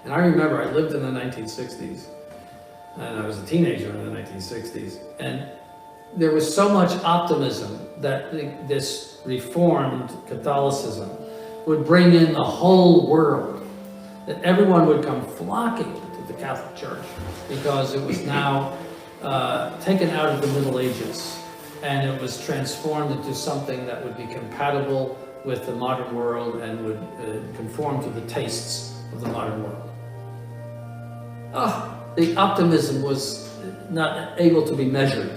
And I remember I lived in the 1960s, and I was a teenager in the 1960s, and there was so much optimism that this reformed Catholicism would bring in the whole world, that everyone would come flocking to the Catholic Church because it was now taken out of the Middle Ages, and it was transformed into something that would be compatible with the modern world and would conform to the tastes of the modern world. The optimism was not able to be measured.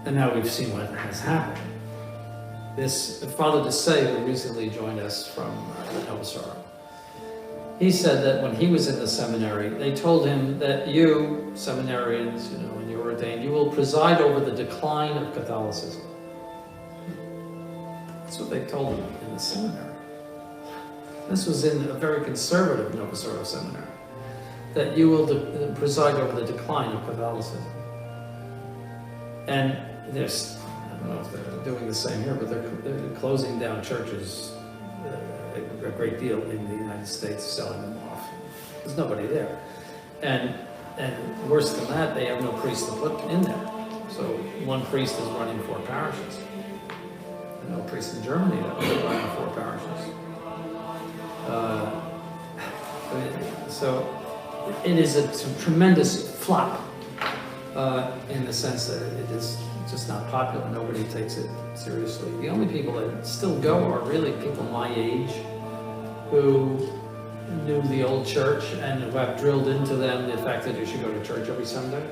And now we've seen what has happened. This Father de Say, who recently joined us from Nova Sorrow, he said that when he was in the seminary, they told him that you, seminarians, when you're ordained, you will preside over the decline of Catholicism. That's what they told him in the seminary. This was in a very conservative Nova Sorrow seminary, that you will preside over the decline of Catholicism. And there's, I don't know if they're doing the same here, but they're closing down churches a great deal in the United States, selling them off. There's nobody there. And worse than that, they have no priest to put in there. So one priest is running 4 parishes. And no priest in Germany that was running 4 parishes. So it is a tremendous flop in the sense that it is just not popular. Nobody takes it seriously. The only people that still go are really people my age who knew the old church and who have drilled into them the fact that you should go to church every Sunday.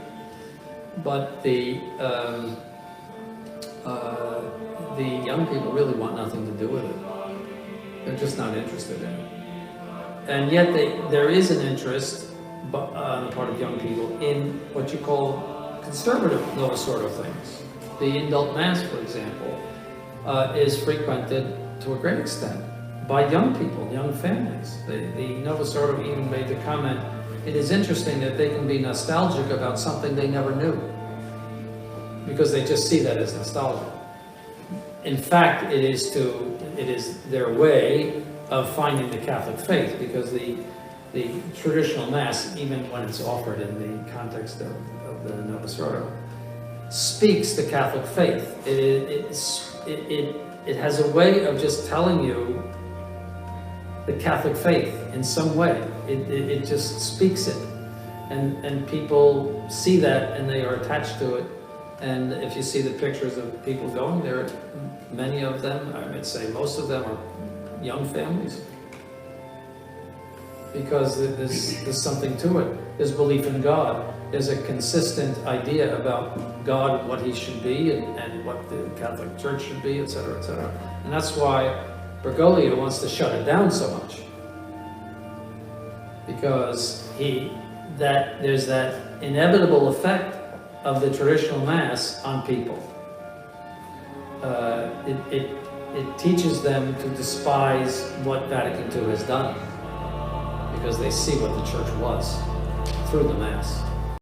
But the young people really want nothing to do with it. They're just not interested in it. And yet there is an interest on the part of young people in what you call conservative sort of things. The indult mass, for example, is frequented to a great extent by young people, young families. The Nova Sordo even made the comment, it is interesting that they can be nostalgic about something they never knew, because they just see that as nostalgia. In fact, it is their way of finding the Catholic faith, because the traditional Mass, even when it's offered in the context of the Nova Sordo, speaks the Catholic faith. It has a way of just telling you the Catholic faith in some way. It just speaks it, and people see that and they are attached to it. And if you see the pictures of people going there, many of them, I would say most of them, are young families, because there's something to it. There's belief in God. There's a consistent idea about God, what he should be, and what the Catholic Church should be, etc., etc. And that's why Bergoglio wants to shut it down so much, because there's that inevitable effect of the traditional Mass on people. It teaches them to despise what Vatican II has done, because they see what the Church was through the Mass.